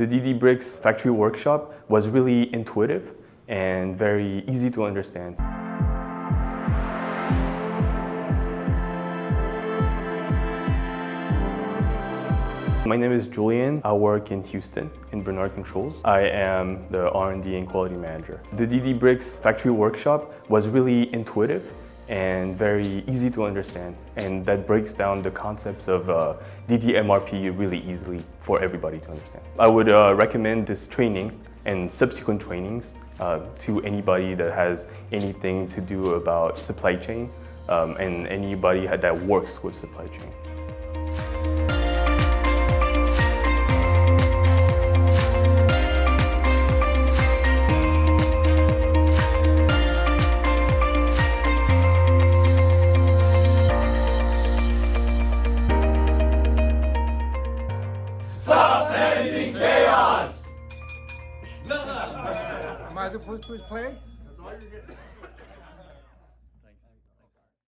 The DDBrix Factory workshop was really intuitive and very easy to understand. My name is Julien. I work in Houston in Bernard Controls. I am the R&D and quality manager. The DDBrix Factory workshop was really intuitive and very easy to understand, and that breaks down the concepts of DDMRP really easily for everybody to understand. I would recommend this training and subsequent trainings to anybody that has anything to do about supply chain and anybody that works with supply chain. Stop managing chaos! Am I supposed to play? That's all you're getting.